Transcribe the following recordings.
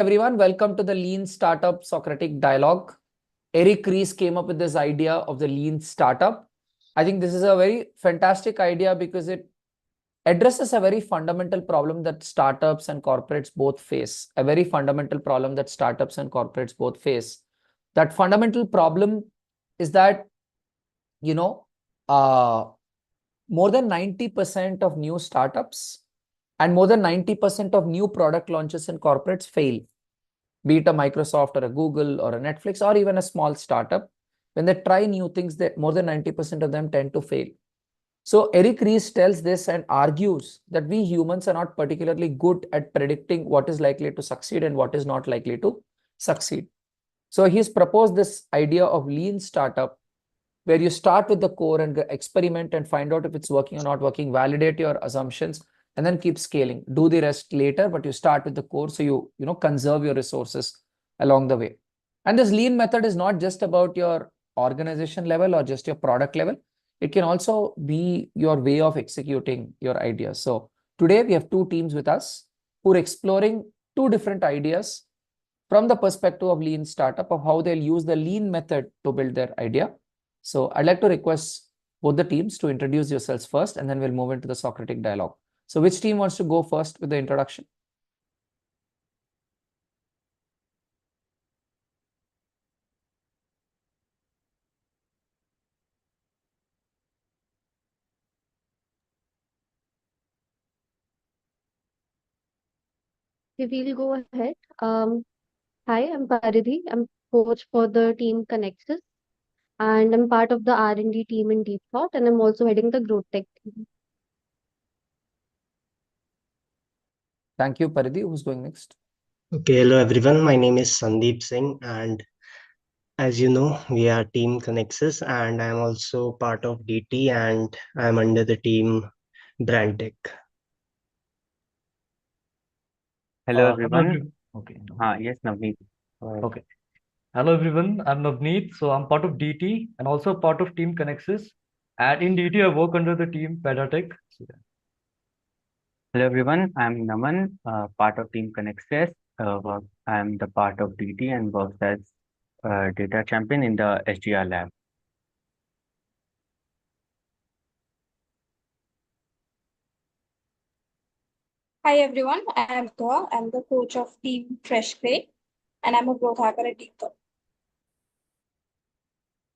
Everyone, welcome to the Lean Startup Socratic Dialogue. Eric Ries came up with this idea of the Lean Startup. I think this is a very fantastic idea because it addresses a very fundamental problem that startups and corporates both face. A very fundamental problem that startups and corporates both face. That fundamental problem is that, more than 90% of new startups and more than 90% of new product launches in corporates fail. Be it a Microsoft or a Google or a Netflix or even a small startup, when they try new things, that more than 90% of them tend to fail. So Eric Ries tells this and argues that we humans are not particularly good at predicting what is likely to succeed and what is not likely to succeed. So he's proposed this idea of lean startup, where you start with the core and experiment and find out if it's working or not working, validate your assumptions, and then keep scaling. Do the rest later, but you start with the core, so you conserve your resources along the way. And this lean method is not just about your organization level or just your product level. It can also be your way of executing your ideas. So today we have two teams with us who are exploring two different ideas from the perspective of lean startup, of how they'll use the lean method to build their idea. So I'd like to request both the teams to introduce yourselves first, and then we'll move into the Socratic dialogue. So which team wants to go first with the introduction? We will go ahead. Hi, I'm Paridhi. I'm coach for the team Connexus, and I'm part of the R&D team in Deep Thought, and I'm also heading the growth tech team. Thank you, Paridhi. Who's going next? Okay, hello everyone. My name is Sandeep Singh, and as you know, we are Team Connexus, and I'm also part of DT, and I'm under the team Brand Tech. Hello Hello everyone. everyone. Okay. Yes, Navneet. Okay. Hello everyone. I'm Navneet. So I'm part of DT and also part of Team Connexus. And in DT, I work under the team Pedatech. Hello everyone. I'm Naman, part of Team Connexus. I'm the part of DT and works as data champion in the SDR lab. Hi everyone, I am Dua. I'm the coach of Team Fresh Grade and I'm a growth hacker at Deep Thought.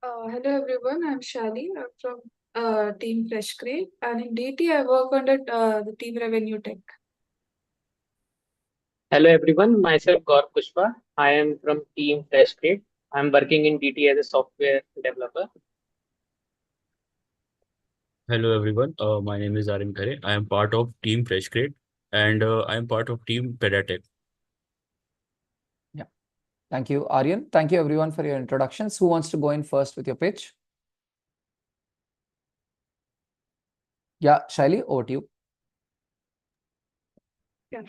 Hello everyone, I'm Shali. I'm from Team Fresh Grade, and in DT I work under the Team Revenue Tech. Hello everyone, myself Gaur Pushpa. I am from Team Freshgate. I'm working in DT as a software developer. Hello everyone, my name is Aryan Khare. I am part of Team Freshgrade and I am part of Team Pedatech. Yeah, thank you, Aryan. Thank you everyone for your introductions. Who wants to go in first with your pitch? Yeah, Shaili, over to you. Yeah.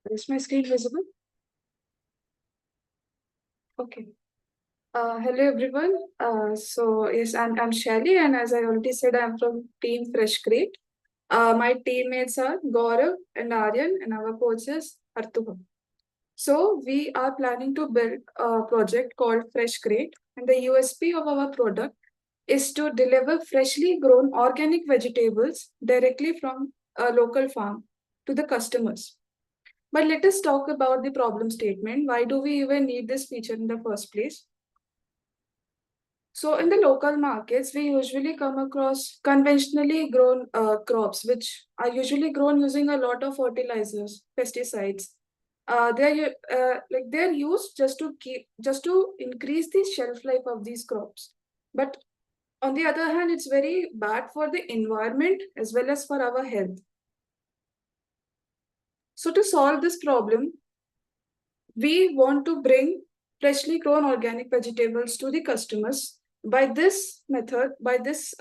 Is my screen visible? Okay. Hello everyone. Yes, I'm Shelly, and as I already said, I'm from Team Fresh Grade. My teammates are Gaurav and Aryan, and our coach is Artubha. So we are planning to build a project called Fresh Grade, and the USP of our product is to deliver freshly grown organic vegetables directly from a local farm to the customers. But let us talk about the problem statement. Why do we even need this feature in the first place? So in the local markets, we usually come across conventionally grown crops, which are usually grown using a lot of fertilizers, pesticides. They're used just to increase the shelf life of these crops. But on the other hand, it's very bad for the environment as well as for our health. So to solve this problem, we want to bring freshly grown organic vegetables to the customers. By this method, by this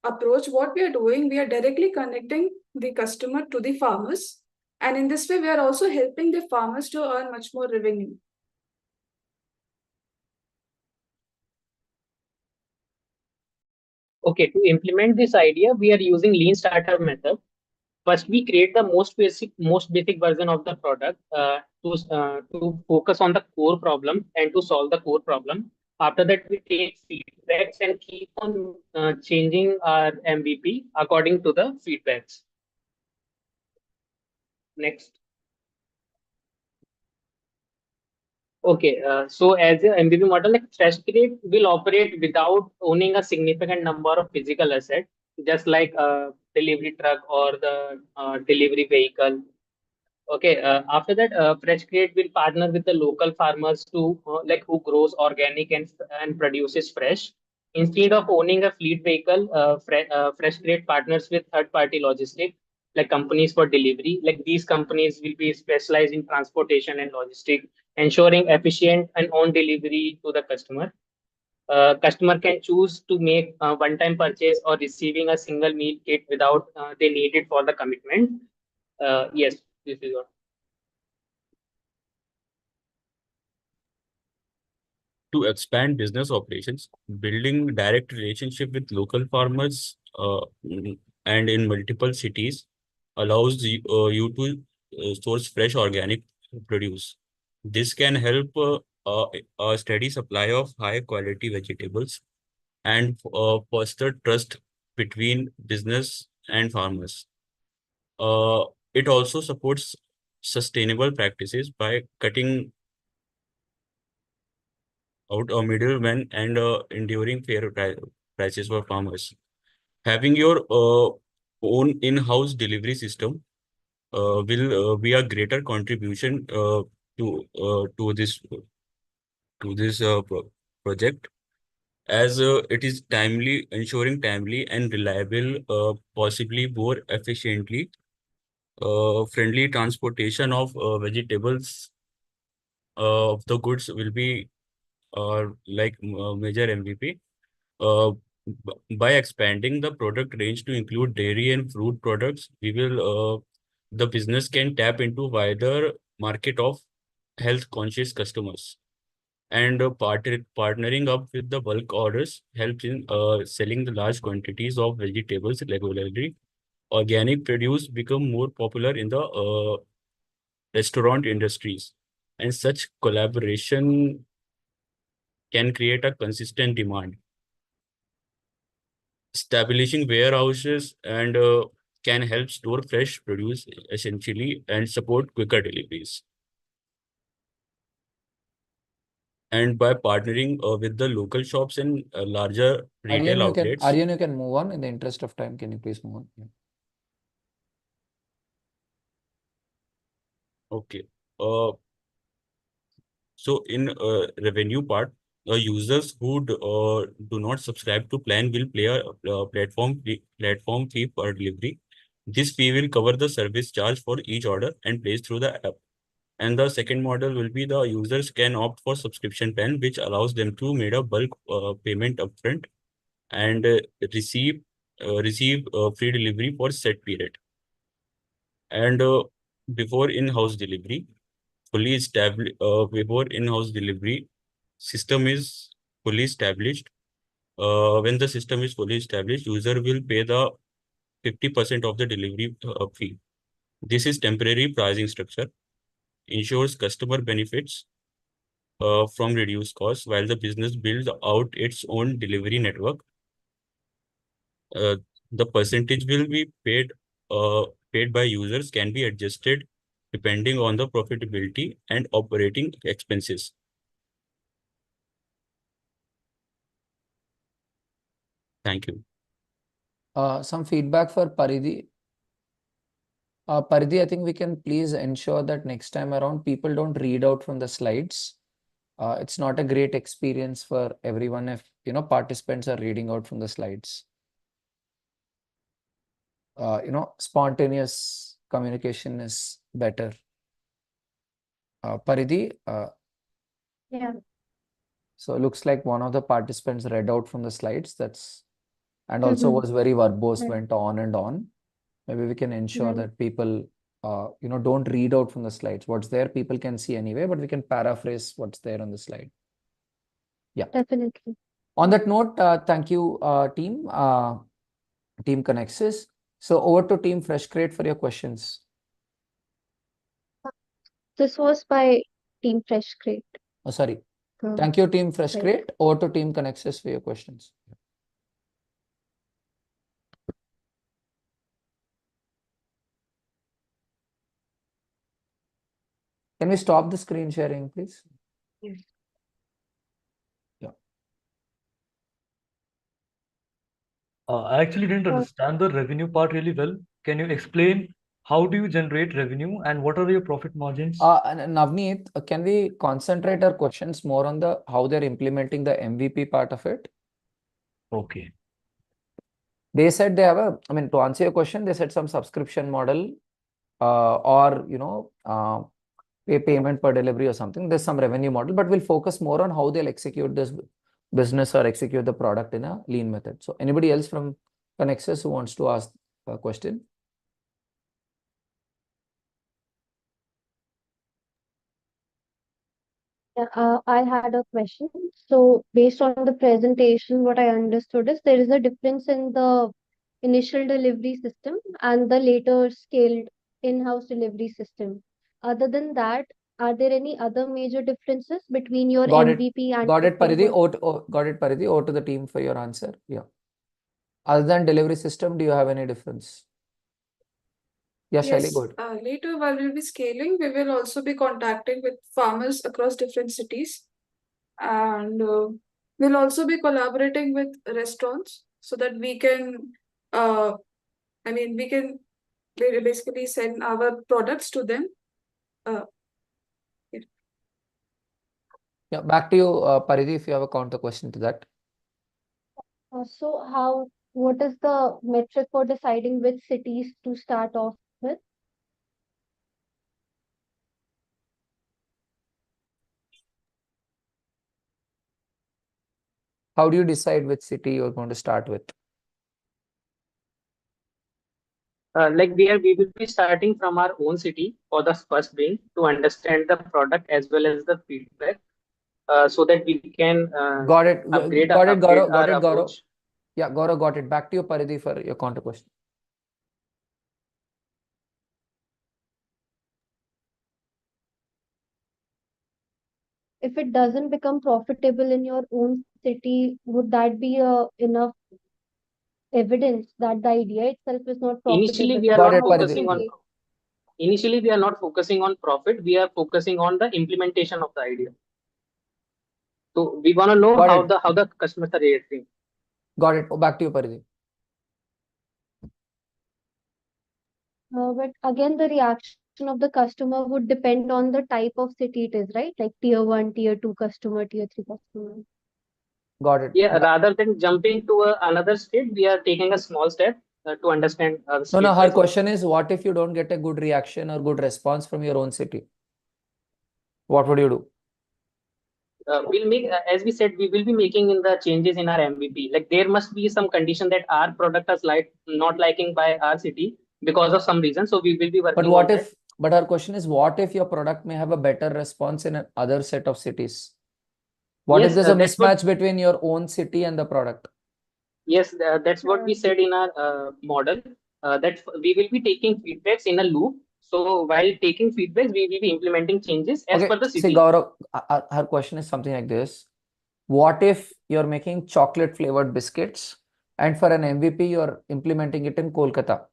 approach, what we are doing, we are directly connecting the customer to the farmers. And in this way, we are also helping the farmers to earn much more revenue. Okay, to implement this idea, we are using lean startup method. First, we create the most basic version of the product to focus on the core problem and to solve the core problem. After that, we take feedbacks and keep on changing our MVP according to the feedbacks. Next. Okay, so as a MVP model, like FreshCreate will operate without owning a significant number of physical assets, just like a delivery truck or the delivery vehicle. Okay, after that, FreshCreate will partner with the local farmers to like who grows organic and produces fresh. Instead of owning a fleet vehicle, FreshCreate partners with third-party logistic like companies for delivery. Like these companies will be specialized in transportation and logistic, ensuring efficient and on delivery to the customer. Customer can choose to make a one-time purchase or receiving a single meal kit without they need it for the commitment. Yes, this is what. To expand business operations, building direct relationship with local farmers and in multiple cities allows you to source fresh organic produce. This can help a steady supply of high quality vegetables and foster trust between business and farmers. Uh, it also supports sustainable practices by cutting out a middleman and enduring fair prices for farmers. Having your own in-house delivery system will be a greater contribution to this project, as it is ensuring timely and reliable, possibly more efficiently friendly transportation of vegetables of the goods will be major MVP. Uh, by expanding the product range to include dairy and fruit products, the business can tap into wider market of health conscious customers. And partnering up with the bulk orders helps in selling the large quantities of vegetables regularly. Organic produce become more popular in the restaurant industries, and such collaboration can create a consistent demand. Establishing warehouses and can help store fresh produce essentially and support quicker deliveries. And by partnering with the local shops and larger retail outlets. Aryan, you can move on in the interest of time. Can you please move on? Yeah. Okay. So in revenue part, users who do not subscribe to plan will pay a platform fee per delivery. This fee will cover the service charge for each order and placed through the app. And the second model will be the users can opt for subscription plan, which allows them to make a bulk payment upfront and receive free delivery for set period. And before in-house delivery, fully established before in-house delivery system is fully established. When the system is fully established, user will pay the 50% of the delivery fee. This is temporary pricing structure, ensures customer benefits from reduced costs while the business builds out its own delivery network. Uh, the percentage will be paid by users can be adjusted depending on the profitability and operating expenses. Thank you. Some feedback for Paridhi. Paridhi, I think we can please ensure that next time around people don't read out from the slides. It's not a great experience for everyone if participants are reading out from the slides. Spontaneous communication is better. Paridhi, Yeah. so it looks like one of the participants read out from the slides. And also was very verbose, Right. went on and on. Maybe we can ensure Right. that people, don't read out from the slides. What's there, people can see anyway, but we can paraphrase what's there on the slide. Yeah. Definitely. On that note, thank you, Team Connexus. So over to Team Freshcrate for your questions. This was by Team Freshcrate. Oh, sorry. So, Thank you, Team right. Freshcrate. Over to Team Connexus for your questions. Can we stop the screen sharing, please? Yes. Yeah. I actually didn't understand the revenue part really well. Can you explain how do you generate revenue and what are your profit margins? And Navneet, can we concentrate our questions more on the how they're implementing the MVP part of it? Okay. They said they have a, I mean, to answer your question, they said some subscription model or, payment per delivery or something. There's some revenue model, but we'll focus more on how they'll execute this business or execute the product in a lean method. So anybody else from Connexus who wants to ask a question? Yeah, I had a question. So, based on the presentation, what I understood is there is a difference in the initial delivery system and the later scaled in-house delivery system. Other than that, are there any other major differences between your Got it. MVP and Got it, tier Paridhi. one? Got it, Paridhi. Over to the team for your answer. Yeah. Other than delivery system, do you have any difference? Yeah, Shaili, Yes, go ahead. later while we'll be scaling, we will also be contacting with farmers across different cities. And we'll also be collaborating with restaurants so that we can, we can basically send our products to them. Yeah. Yeah, back to you, Paridhi, if you have a counter question to that. So, what is the metric for deciding which cities to start off with? How do you decide which city you're going to start with? Like we will be starting from our own city for the first being to understand the product as well as the feedback, so that we can Got it. upgrade Got it, Gaurav. Got our it, Gaurav. approach. Yeah, Gaurav, got it. Back to you, Paridhi, for your counter question. If it doesn't become profitable in your own city, would that be enough evidence that the idea itself is not Initially, profitable? we are Got not it, How would Paridhi. focusing you on gauge? initially we are not focusing on profit. We are focusing on the implementation of the idea. So we want to know Got it. how the customers are reacting. Got it. Oh, back to you, Paridhi. But again, the reaction of the customer would depend on the type of city it is, right? Like tier one, tier two customer, tier three customer. Got it. Yeah, rather than jumping to another state, we are taking a small step to understand the No, state her wise. question is, what if you don't get a good reaction or good response from your own city? What would you do? We'll make, as we said, we will be making in the changes in our MVP. Like there must be some condition that our product is like not liking by our city because of some reason. So we will be But working what on that. if, but her question is, what if your product may have a better response in another set of cities? What if Yes, there's a that's what. mismatch between your own city and the product? Yes, that's what we said in our model. That we will be taking feedbacks in a loop. So while taking feedbacks, we will be implementing changes as Okay, per the see, city. Gaurav, her question is something like this. What if you're making chocolate flavored biscuits and for an MVP, you're implementing it in Kolkata,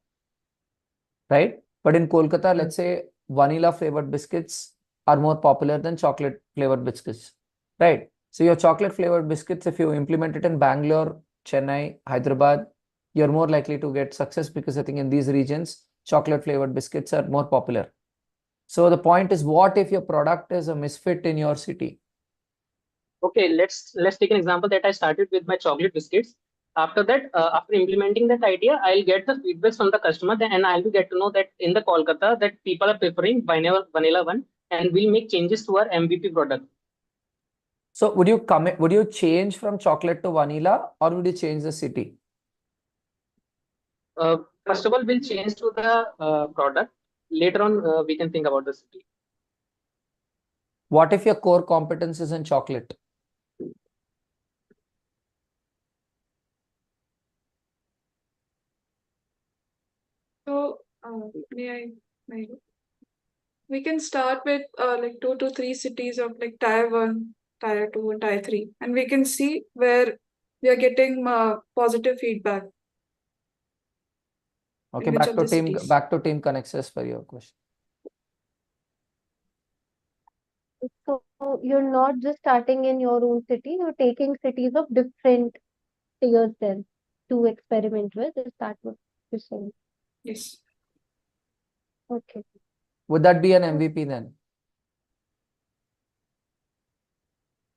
right? But in Kolkata, let's say vanilla flavored biscuits are more popular than chocolate flavored biscuits, right? So your chocolate flavored biscuits, if you implement it in Bangalore, Chennai, Hyderabad, you're more likely to get success because I think in these regions, chocolate flavored biscuits are more popular. So the point is, what if your product is a misfit in your city? Okay, let's take an example that I started with my chocolate biscuits. After that, after implementing that idea, I'll get the feedbacks from the customer, and I'll get to know that in the Kolkata that people are preferring vanilla one, and we'll make changes to our MVP product. So would you change from chocolate to vanilla or would you change the city? First of all, we'll change to the product. Later on, we can think about the city. What if your core competence is in chocolate? may I? May I? We can start with like 2 to 3 cities of like tier 1, tier 2, and tier 3, and we can see where we are getting positive feedback Okay, in which of the cities. back to Team Connexus for your question. So you're not just starting in your own city, you're taking cities of different tiers then to experiment with. Is that what you're saying? Yes. Okay. Would that be an MVP then?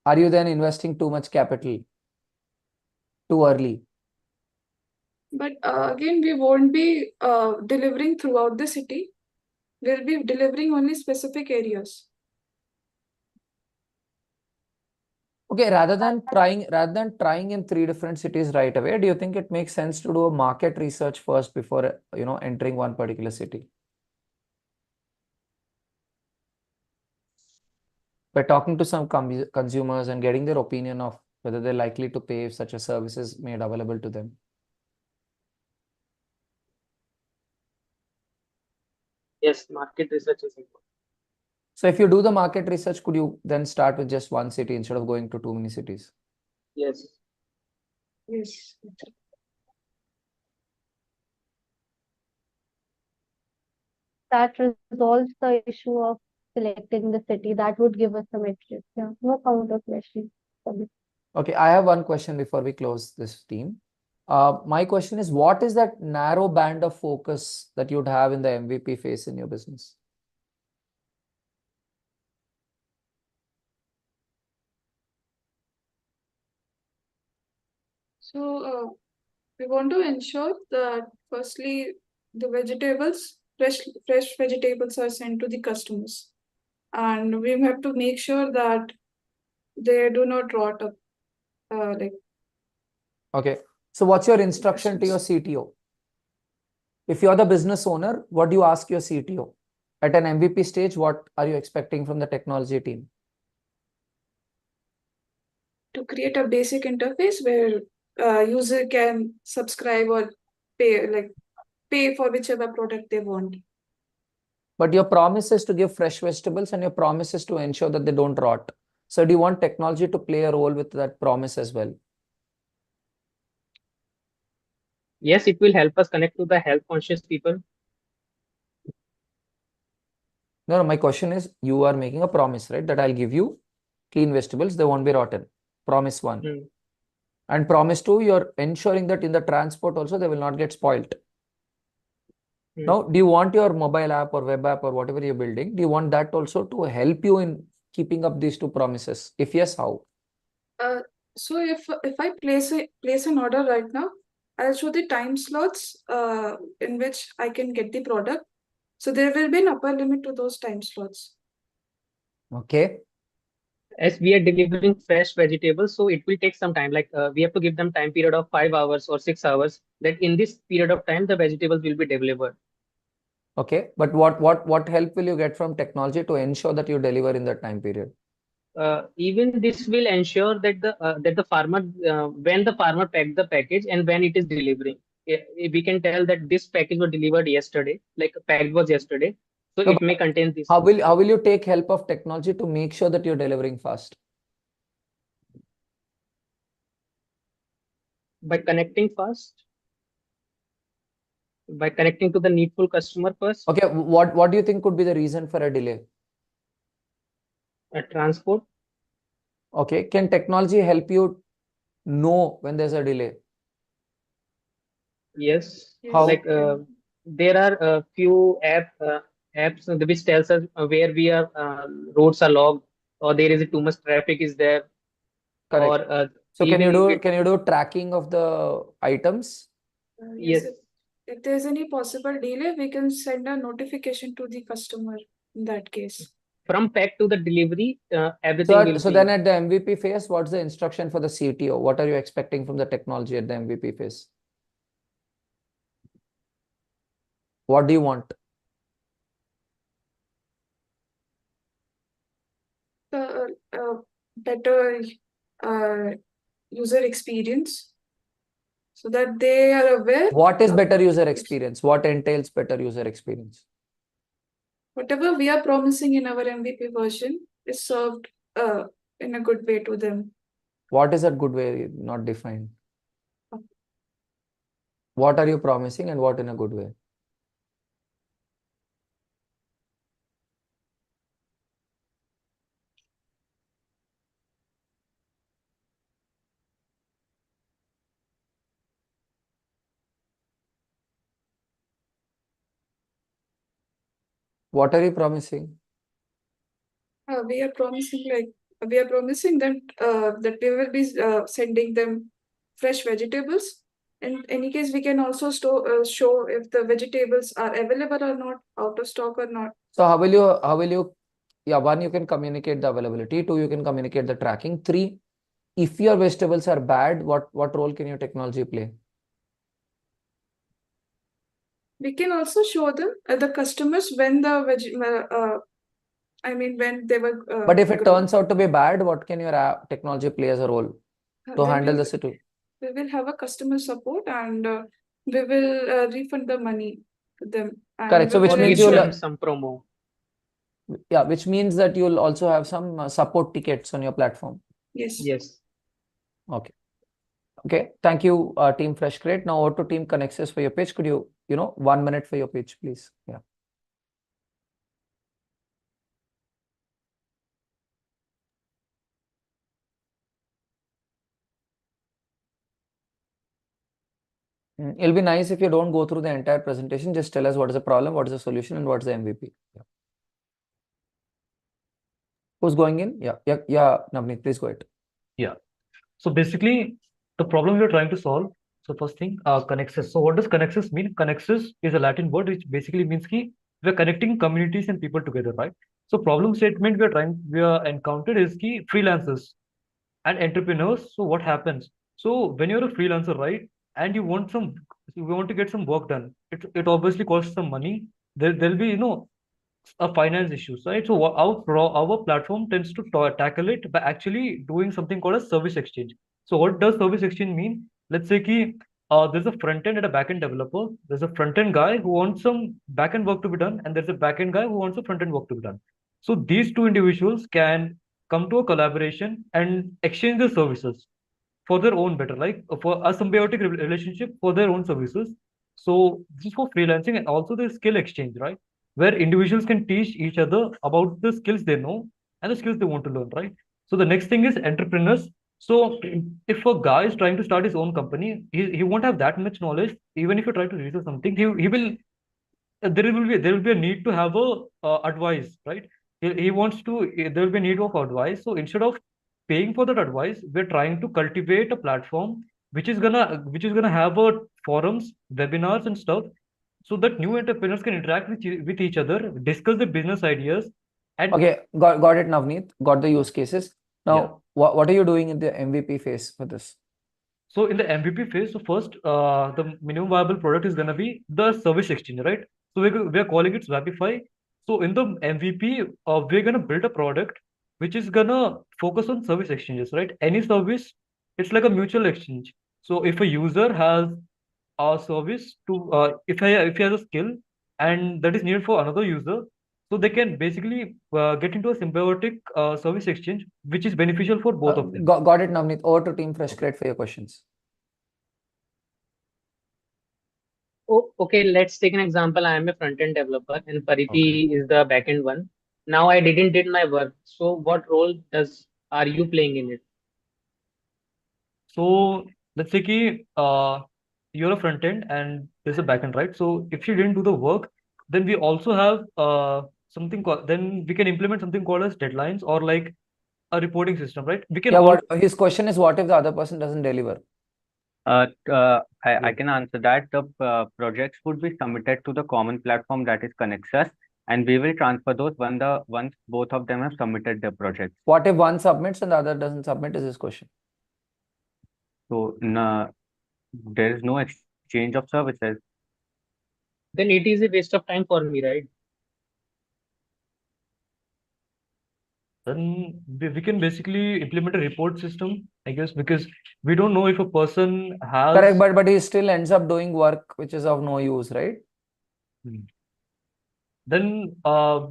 Are you then investing too much capital too early? But again, we won't be delivering throughout the city. We'll be delivering only specific areas. Okay, rather than trying in 3 different cities right away, do you think it makes sense to do a market research first before entering one particular city? By talking to some consumers and getting their opinion of whether they're likely to pay if such a service is made available to them. Yes, market research is important. So if you do the market research, could you then start with just one city instead of going to too many cities? Yes. Yes. That resolves the issue of selecting the city. That would give us some metrics. Yeah, no counter question. Okay, I have one question before we close this team. My question is, what is that narrow band of focus that you'd have in the MVP phase in your business? So we want to ensure that firstly the fresh vegetables are sent to the customers, and we have to make sure that they do not rot up. Like Okay, so what's your instruction to your CTO? If you're the business owner, what do you ask your CTO? At an MVP stage, what are you expecting from the technology team? to create a basic interface where user can subscribe or pay for whichever product they want. But your promise is to give fresh vegetables and your promise is to ensure that they don't rot. So do you want technology to play a role with that promise as well? Yes, it will help us connect to the health conscious people. No, my question is, you are making a promise, right? That I'll give you clean vegetables, they won't be rotten. Promise 1. And promise 2, you're ensuring that in the transport also they will not get spoiled. Now, do you want your mobile app or web app or whatever you're building, do you want that also to help you in keeping up these 2 promises? If yes, how? So if I place an order right now, I'll show the time slots in which I can get the product. So there will be an upper limit to those time slots. Okay. As we are delivering fresh vegetables, so it will take some time. Like we have to give them time period of 5 hours or 6 hours. That in this period of time, the vegetables will be delivered. Okay, but what help will you get from technology to ensure that you deliver in that time period? Even this will ensure that the farmer when the farmer packed the package and when it is delivering, we can tell that this package was delivered yesterday, like packed was yesterday, so No, it may contain this. how will you take help of technology to make sure that you're delivering fast? By connecting fast, by connecting to the needful customer first. Okay, what do you think could be the reason for a delay? Transport. Okay, can technology help you know when there's a delay? Yes. How? Like there are a few apps which tells us where we are, roads are logged, or there is too much traffic is there. Correct. Or so can even you do tracking of the items? Yes. Yes. If there's any possible delay, we can send a notification to the customer in that case. From pack to the delivery, everything will So be. then at the MVP phase, what's the instruction for the CTO? What are you expecting from the technology at the MVP phase? What do you want? Better user experience. so that they are aware. What is better user experience? What entails better user experience? Whatever we are promising in our MVP version is served in a good way to them. What is that good way? Not defined. What are you promising and what in a good way? What are you promising? We are promising them that we will be sending them fresh vegetables. In any case, we can also show if the vegetables are available or not, out of stock or not. So how will you, yeah, one, you can communicate the availability. Two, you can communicate the tracking. Three, if your vegetables are bad, what role can your technology play? We can also show them the customers when the when they were. But if it turns out to be bad, what can your technology play as a role to handle the situation? We will have a customer support and we will refund the money to them. And correct. So which means you'll some promo. Yeah, which means that you'll also have some support tickets on your platform. Yes. Yes. Okay. Okay. Thank you, Team FreshCrate. Now over to Team Connexus for your pitch. Could you, 1 minute for your pitch, please? Yeah. It'll be nice if you don't go through the entire presentation. Just tell us what is the problem, what is the solution, and what's the MVP. Yeah. Who's going in? Yeah. Navneet, please go ahead. Yeah. So basically, the problem we're trying to solve. So first thing, connexus. So what does connexus mean? Connexus is a Latin word which basically means ki we're connecting communities and people together, right? So problem statement we are encountered is ki freelancers and entrepreneurs. So what happens? So when you're a freelancer, right, and you want to get some work done, it obviously costs some money. There'll be a finance issues, right? So our platform tends to tackle it by actually doing something called a service exchange. So what does service exchange mean? Let's say there's a front end and a back end developer. There's a front end guy who wants some back end work to be done, and there's a back end guy who wants a front end work to be done. So these two individuals can come to a collaboration and exchange their services for their own better, like for a symbiotic relationship for their own services. So this is for freelancing and also the skill exchange, right? Where individuals can teach each other about the skills they know and the skills they want to learn, right? So the next thing is entrepreneurs. So if a guy is trying to start his own company, he won't have that much knowledge. Even if you try to research something, he will there will be a need to have a advice, right? He wants to there will be a need of advice. So instead of paying for that advice, we're trying to cultivate a platform which is gonna have a forums, webinars and stuff, so that new entrepreneurs can interact with each other, discuss the business ideas. And okay, got it, Navneet. Got the use cases. Now, yeah. What are you doing in the MVP phase for this? So in the MVP phase, so first, the minimum viable product is gonna be the service exchange, right? So we're calling it Swapify. So in the MVP, we're gonna build a product which is gonna focus on service exchanges, right? Any service, it's like a mutual exchange. So if a user has a service if he has a skill and that is needed for another user, so they can basically get into a symbiotic service exchange, which is beneficial for both of them. Got it, Navneet. Over to Team FreshCrate for your questions. Oh, okay, let's take an example. I am a front-end developer and Pariti is the back-end one. Now I didn't did my work. So what role are you playing in it? So let's say you're a front end and there's a back end, right? So if you didn't do the work, then we also have something called, then we can implement something called as deadlines or like a reporting system, right? We can what his question is, what if the other person doesn't deliver? I can answer that. The projects would be submitted to the common platform, that is Connexus, and we will transfer those once both of them have submitted their projects. What if one submits and the other doesn't submit, is his question. So there is no exchange of services. Then it is a waste of time for me, right? Then we can basically implement a report system, I guess, because we don't know if a person Correct, has. but he still ends up doing work which is of no use, right? Hmm. Then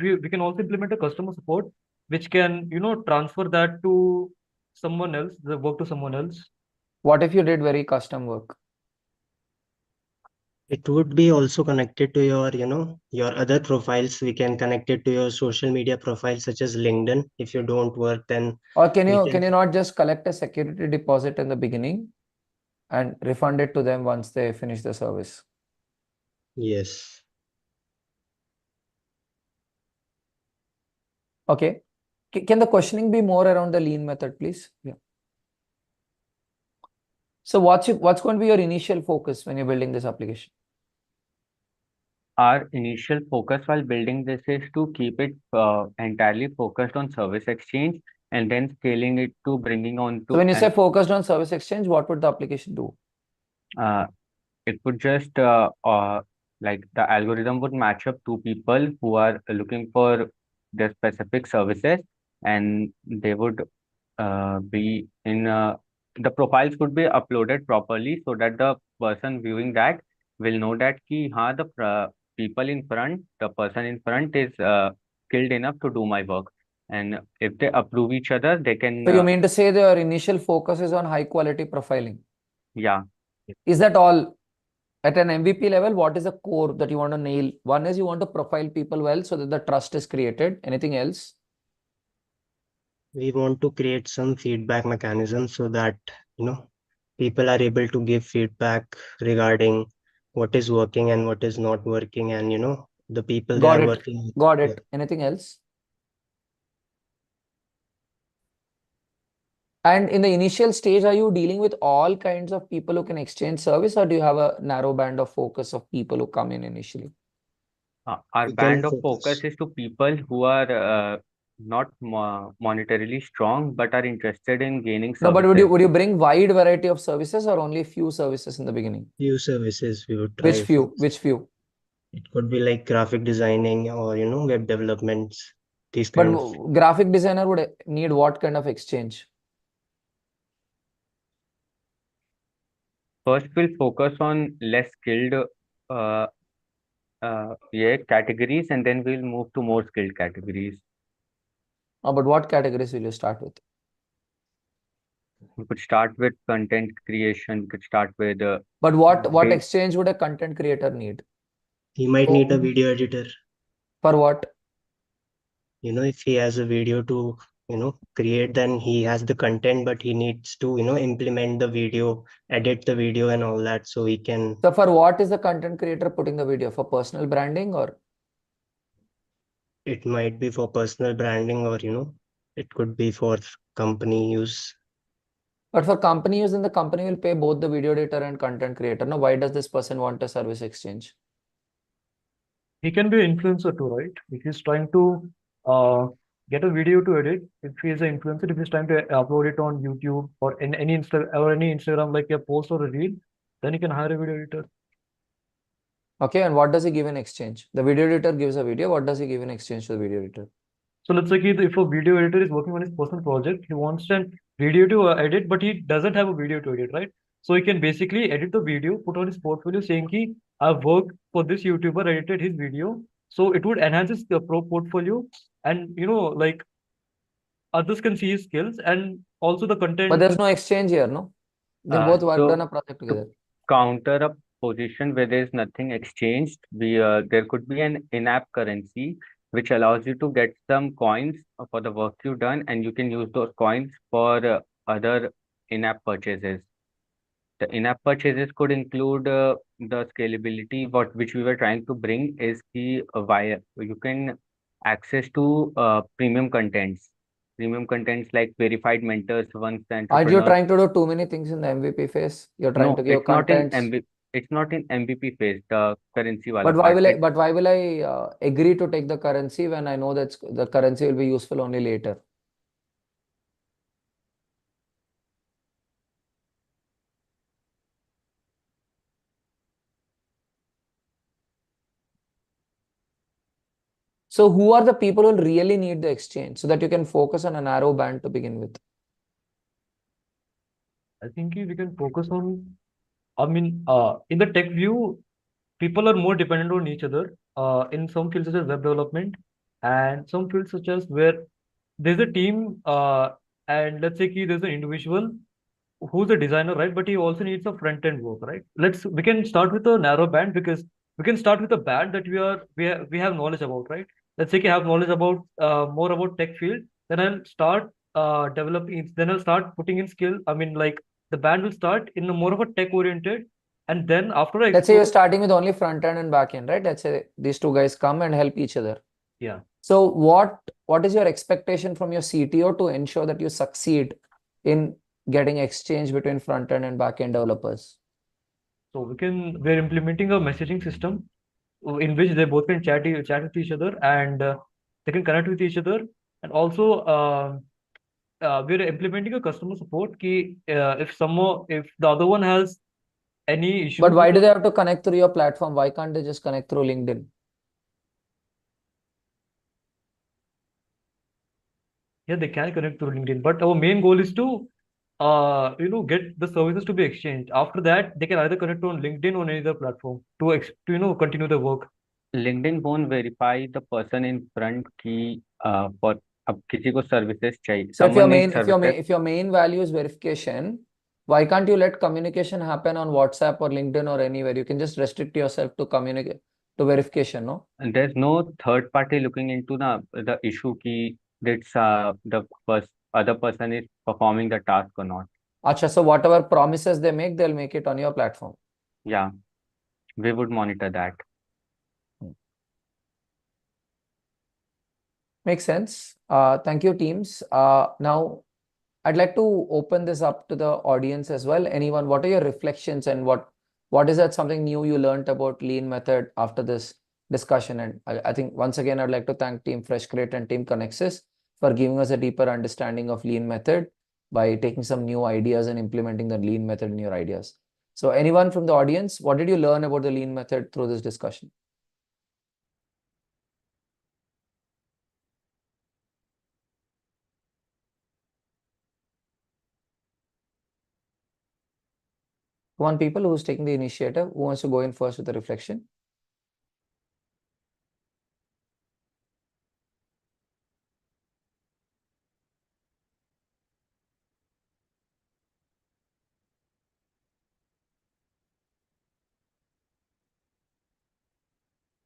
we can also implement a customer support, which can, transfer that to someone else, the work to someone else. What if you did very custom work? It would be also connected to your, your other profiles. We can connect it to your social media profiles such as LinkedIn. If you don't work, then Or can we you can. not just collect a security deposit in the beginning and refund it to them once they finish the service? Yes. Okay. Can the questioning be more around the lean method, please? Yeah. So what's going to be your initial focus when you're building this application? Our initial focus while building this is to keep it entirely focused on service exchange and then scaling it to bringing on So to when you say an focused on service exchange, what would the application do? uh, it would just like the algorithm would match up two people who are looking for their specific services, and they would be in the profiles would be uploaded properly so that the person viewing that will know that ki, हाँ, people in front, the person in front is skilled enough to do my work. And if they approve each other, they can, So you mean to say your initial focus is on high quality profiling? yeah. Is that all? At an MVP level, what is the core that you want to nail? One is you want to profile people well so that the trust is created. Anything else? We want to create some feedback mechanism so that, people are able to give feedback regarding what is working and what is not working, and the people they Got are it. working with. Got Yeah. it. Anything else? And in the initial stage, are you dealing with all kinds of people who can exchange service, or do you have a narrow band of focus of people who come in initially? Our We can band of focus focus. is to people who are not monetarily strong but are interested in gaining No, but services. would you bring wide variety of services or only few services in the beginning? Few services we would Which try few? first. Which few? It could be like graphic designing or, web developments, these But kind of. graphic designer would need what kind of exchange? First, we'll focus on less skilled uh, yeah, categories, and then we'll move to more skilled categories. But what categories will you start with? We could start with content creation. We could start with But what ba- exchange would a content creator need? He might need a So video editor. for what? If he has a video to, create, then he has the content, but he needs to, implement the video, edit the video and all that, so he can. So for what is the content creator putting the video? For personal branding, or It might be for personal branding, or, it could be for company use. but for company use, then the company will pay both the video editor and content creator. Now, why does this person want a service exchange? He can be an influencer too, right? If he's trying to uh, get a video to edit, if he's an influencer, if he's trying to upload it on YouTube or in any any Instagram, like a post or a reel, then he can hire a video editor. Okay, and what does he give in exchange? The video editor gives a video. What does he give in exchange to the video editor? So let's say if a video editor is working on his personal project, he wants a video to edit, but he doesn't have a video to edit, right? So he can basically edit the video, put on his portfolio saying ki I've worked for this YouTuber, edited his video. So it would enhance his pro portfolio, and like others can see his skills and also the But content. there's no exchange here, no? They both worked on so a project to together. counter a position where there is nothing exchanged, there could be an in-app currency which allows you to get some coins for the work you've done, and you can use those coins for other in-app purchases. The in-app purchases could include the scalability. What which we were trying to bring is the via you can access to premium contents like verified mentors, once the Aren't you entrepreneurs. trying to do too many things in the MVP phase? You're trying to No, give contents. It's not in MVP phase, the currency wala But why part. will I? But why will I agree to take the currency when I know that the currency will be useful only later? So who are the people who really need the exchange so that you can focus on a narrow band to begin with? I think we can focus on, in the tech view, people are more dependent on each other in some fields such as web development and some fields such as where there's a team and let's say there's an individual who's a designer, right? But he also needs some front end work, right? We can start with a narrow band because we can start with a band that we have knowledge about, right? Let's say I have knowledge about more about tech field, then I'll start developing. Then I'll start putting in skill. Like the band will start in a more of a tech oriented, and then after I Let's say you're explore, starting with only front end and back end, right? Let's say these two guys come and help each other. yeah. So what is your expectation from your CTO to ensure that you succeed in getting exchange between front end and back end developers? So we're implementing a messaging system in which they both can chat with each other and they can connect with each other. And also, we're implementing a customer support key. If the other one has any issues, But why do they have to connect through your platform? Why can't they just connect through LinkedIn? yeah, they can connect through LinkedIn. But our main goal is to, get the services to be exchanged. After that, they can either connect on LinkedIn or any other platform to continue the work. LinkedIn won't verify the person in front की for अब किसी को services चाहिए, So someone needs services. if your main value is verification, why can't you let communication happen on WhatsApp or LinkedIn or anywhere? You can just restrict yourself to communicate to verification, no? And there's no third party looking into the issue ki that's other person is performing the task or not. Acha, so whatever promises they make, they'll make it on your platform. Yeah, we would monitor that. Makes sense. Thank you, teams. Now, I'd like to open this up to the audience as well. Anyone, what are your reflections and what is that something new you learned about Lean method after this discussion? And I think once again, I'd like to thank Team FreshCrate and Team Connexus for giving us a deeper understanding of Lean method by taking some new ideas and implementing the Lean method in your ideas. So anyone from the audience, what did you learn about the Lean method through this discussion? One people who's taking the initiative, who wants to go in first with the reflection?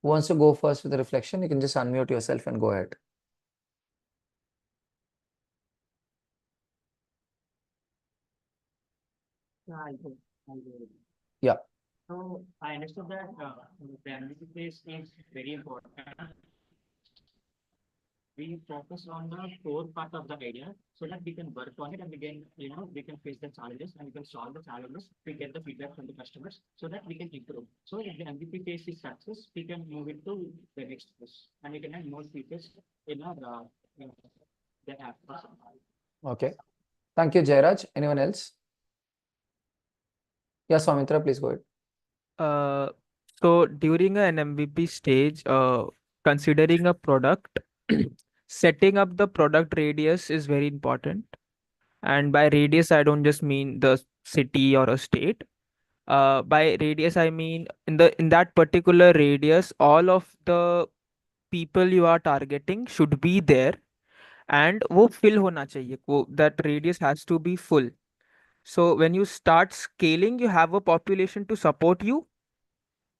Who wants to go first with the reflection? You can just unmute yourself and go ahead. Yeah. So I understood that the analysis phase is very important. We focus on the core part of the idea so that we can work on it and we can face the challenges and we can solve the challenges. We get the feedback from the customers so that we can improve. So if the MVP phase is success, we can move into the next phase and we can have more features in our the app. Okay. Thank you, Jairaj. Anyone else? Yes, Swamitra, please go ahead. So during an MVP stage, considering a product, setting up the product radius is very important. And by radius, I don't just mean the city or a state. By radius, I mean in that particular radius, all of the people you are targeting should be there, and वो fill होना चाहिए. That radius has to be full. So when you start scaling, you have a population to support you,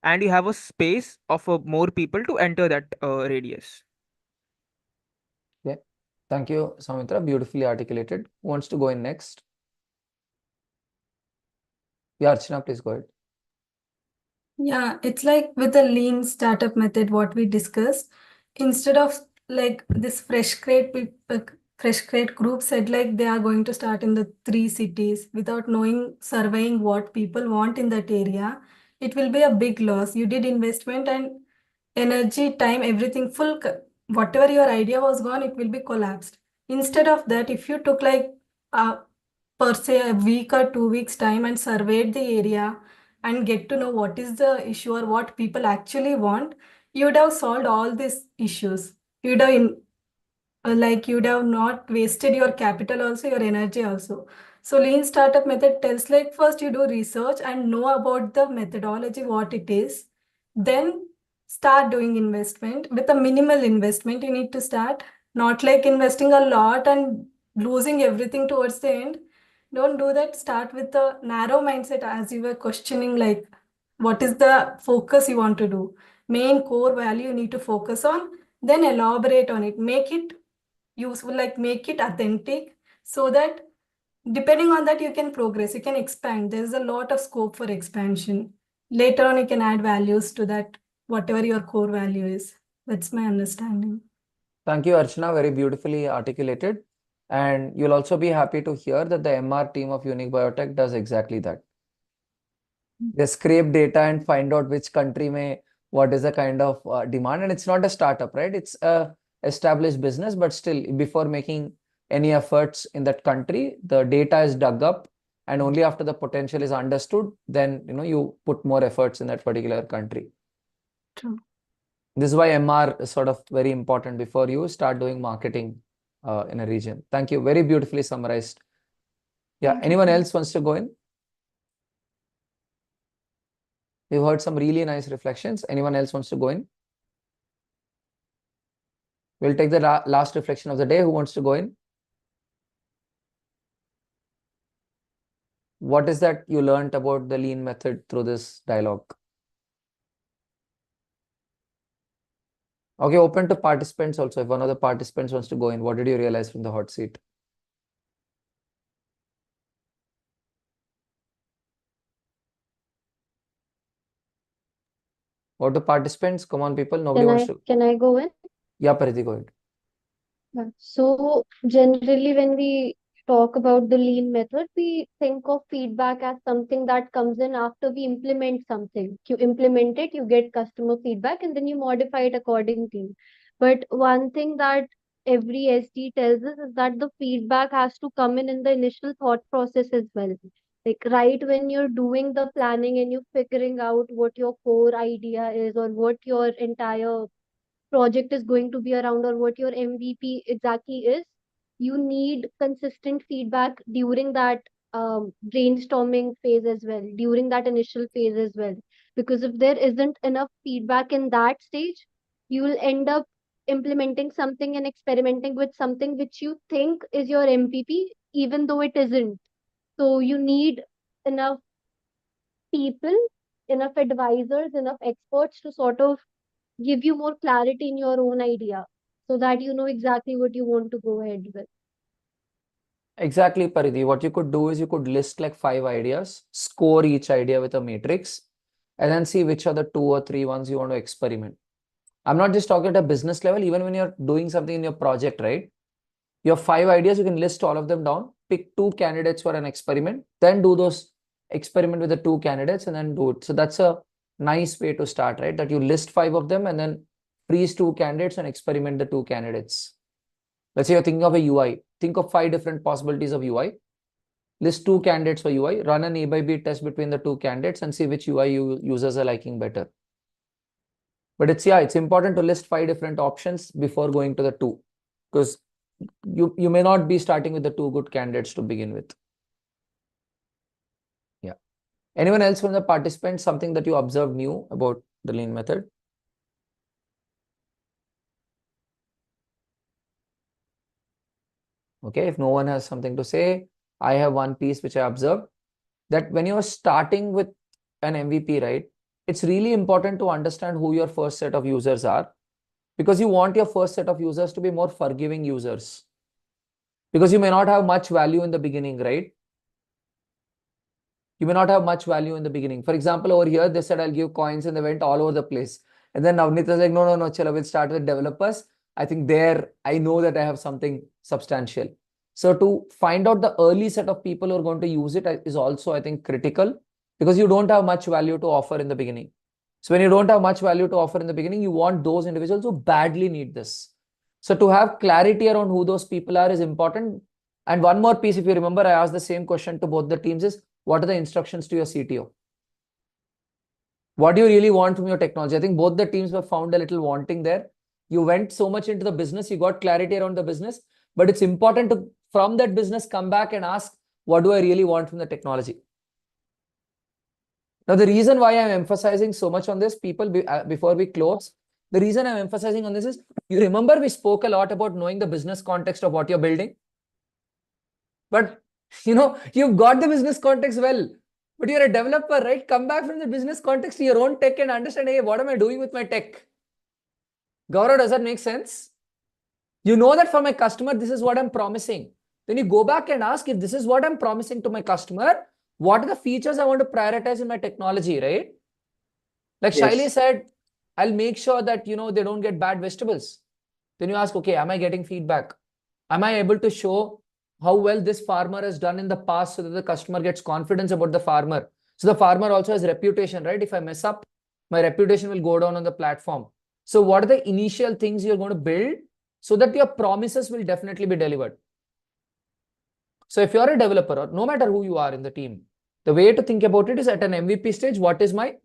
and you have a space of more people to enter that radius. Yeah. Thank you, Samitra. Beautifully articulated. Who wants to go in next? Yeah, Archana, please go ahead. Yeah, it's like with the lean startup method, what we discussed, instead of like this fresh crate group said like they are going to start in the 3 cities without knowing, surveying what people want in that area. It will be a big loss. You did investment and energy, time, everything whatever your idea was gone, it will be collapsed. Instead of that, if you took like per se a week or 2 weeks time and surveyed the area and get to know what is the issue or what people actually want, you would have solved all these issues. you'd have like you'd have not wasted your capital also, your energy also. So lean startup method tells like first you do research and know about the methodology, what it is. Then start doing investment with a minimal investment. You need to start, not like investing a lot and losing everything towards the end. Don't do that. Start with a narrow mindset as you were questioning, like what is the focus you want to do. Main core value you need to focus on, then elaborate on it. Make it useful, like make it authentic, so that depending on that you can progress, you can expand. There's a lot of scope for expansion. Later on you can add values to that, whatever your core value is. That's my understanding. Thank you, Archana. Very beautifully articulated. And you'll also be happy to hear that the MR team of Unique Biotech does exactly that. They scrape data and find out which country may, what is the kind of demand. And it's not a startup, right? It's a established business, but still, before making any efforts in that country, the data is dug up, and only after the potential is understood, then you put more efforts in that particular country. True. This is why MR is sort of very important before you start doing marketing in a region. Thank you. Very beautifully summarized. Yeah. Thank you. Anyone else wants to go in? We've heard some really nice reflections. Anyone else wants to go in? We'll take the last reflection of the day. Who wants to go in? What is that you learned about the lean method through this dialogue? Okay, open to participants also. If one of the participants wants to go in, what did you realize from the hot seat? What the participants? Come on, people. Nobody wants to. Can I go in? Yeah, Pariti, go ahead. Yeah. So generally, when we talk about the lean method, we think of feedback as something that comes in after we implement something. You implement it, you get customer feedback, and then you modify it accordingly. But one thing that every SD tells us is that the feedback has to come in the initial thought process as well. Like right when you're doing the planning and you're figuring out what your core idea is or what your entire project is going to be around or what your MVP exactly is, you need consistent feedback during that brainstorming phase as well, during that initial phase as well. Because if there isn't enough feedback in that stage, you will end up implementing something and experimenting with something which you think is your MVP, even though it isn't. So you need enough people, enough advisors, enough experts to sort of give you more clarity in your own idea so that you know exactly what you want to go ahead with. Exactly, Paridhi. What you could do is you could list like 5 ideas, score each idea with a matrix, and then see which are the 2 or 3 ones you want to experiment. I'm not just talking at a business level, even when you're doing something in your project, right? You have 5 ideas, you can list all of them down, pick 2 candidates for an experiment, then do those experiment with the 2 candidates and then do it. So that's a nice way to start, right? That you list 5 of them and then freeze 2 candidates and experiment the 2 candidates. Let's say you're thinking of a UI. Think of 5 different possibilities of UI. List 2 candidates for UI. Run an A by B test between the 2 candidates and see which UI users are liking better. But it's important to list 5 different options before going to the 2, because you may not be starting with the 2 good candidates to begin with. Yeah. Anyone else from the participants, something that you observed new about the lean method? Okay, if no one has something to say, I have one piece which I observed, that when you're starting with an MVP, right, it's really important to understand who your first set of users are, because you want your first set of users to be more forgiving users, because you may not have much value in the beginning, right? You may not have much value in the beginning. For example, over here, they said, I'll give coins, and they went all over the place. And then Navneet was like, no, chalo, we'll start with developers. I think there, I know that I have something substantial. So to find out the early set of people who are going to use it is also, I think, critical, because you don't have much value to offer in the beginning. So when you don't have much value to offer in the beginning, you want those individuals who badly need this. So to have clarity around who those people are is important. And one more piece, if you remember, I asked the same question to both the teams is, what are the instructions to your CTO? What do you really want from your technology? I think both the teams were found a little wanting there. You went so much into the business, you got clarity around the business, but it's important to, from that business, come back and ask, what do I really want from the technology? Now, the reason why I'm emphasizing so much on this, people, before we close, the reason I'm emphasizing on this is, you remember we spoke a lot about knowing the business context of what you're building. But, you've got the business context well, but you're a developer, right? Come back from the business context to your own tech and understand, hey, what am I doing with my tech? Gaurav, does that make sense? You know that for my customer, this is what I'm promising. Then you go back and ask, if this is what I'm promising to my customer, what are the features I want to prioritize in my technology, right? Like Yes. Shaili said, I'll make sure that, they don't get bad vegetables. Then you ask, okay, am I getting feedback? Am I able to show how well this farmer has done in the past so that the customer gets confidence about the farmer? So the farmer also has reputation, right? If I mess up, my reputation will go down on the platform. So what are the initial things you're going to build so that your promises will definitely be delivered? So if you're a developer, or no matter who you are in the team, the way to think about it is at an MVP stage, what is my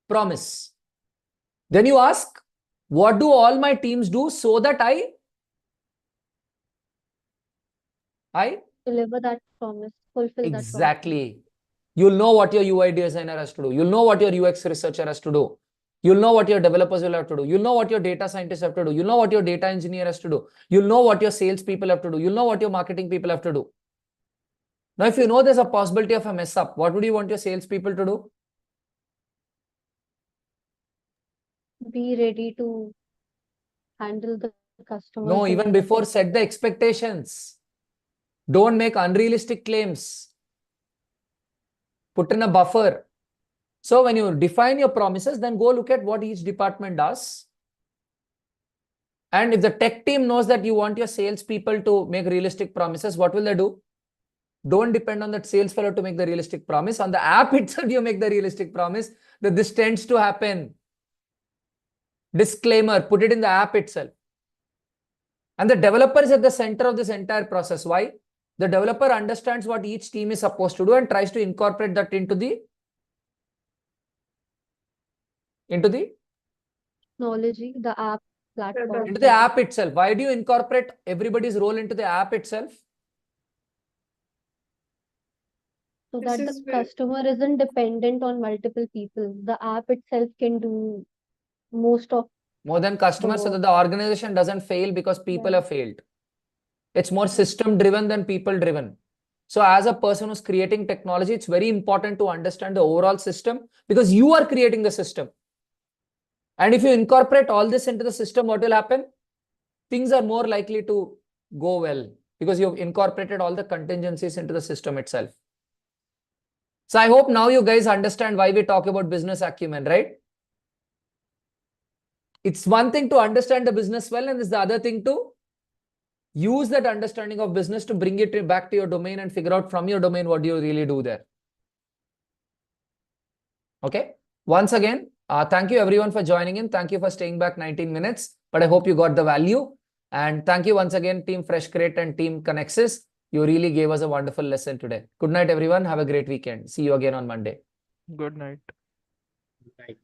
promise? Then you ask, what do all my teams do so that I Deliver that promise, fulfill that promise. exactly. You'll know what your UI designer has to do. You'll know what your UX researcher has to do. You'll know what your developers will have to do. You'll know what your data scientists have to do. You'll know what your data engineer has to do. You'll know what your sales people have to do. You'll know what your marketing people have to do. Now, if you know there's a possibility of a mess up, what would you want your sales people to do? Be ready to handle the customers. No, in even a before, better- set the expectations. Don't make unrealistic claims. Put in a buffer. So when you define your promises, then go look at what each department does. And if the tech team knows that you want your salespeople to make realistic promises, what will they do? Don't depend on that sales fellow to make the realistic promise. On the app itself, you make the realistic promise that this tends to happen. Disclaimer, put it in the app itself. And the developer is at the center of this entire process. Why? The developer understands what each team is supposed to do and tries to incorporate that into the technology, the app platform. into the app itself. Why do you incorporate everybody's role into the app itself? So This that is the where- customer isn't dependent on multiple people. The app itself can do most of More than customers, so that the organization doesn't fail because people Yeah. have failed. It's more system driven than people driven. So as a person who's creating technology, it's very important to understand the overall system because you are creating the system. And if you incorporate all this into the system, what will happen? Things are more likely to go well because you've incorporated all the contingencies into the system itself. So I hope now you guys understand why we talk about business acumen, right? It's one thing to understand the business well, and it's the other thing to use that understanding of business to bring it back to your domain and figure out from your domain what do you really do there. Okay. Once again, thank you everyone for joining in. Thank you for staying back 19 minutes, but I hope you got the value. And thank you once again, Team FreshCrate and Team Connexus. You really gave us a wonderful lesson today. Good night, everyone. Have a great weekend. See you again on Monday. Good night. Right.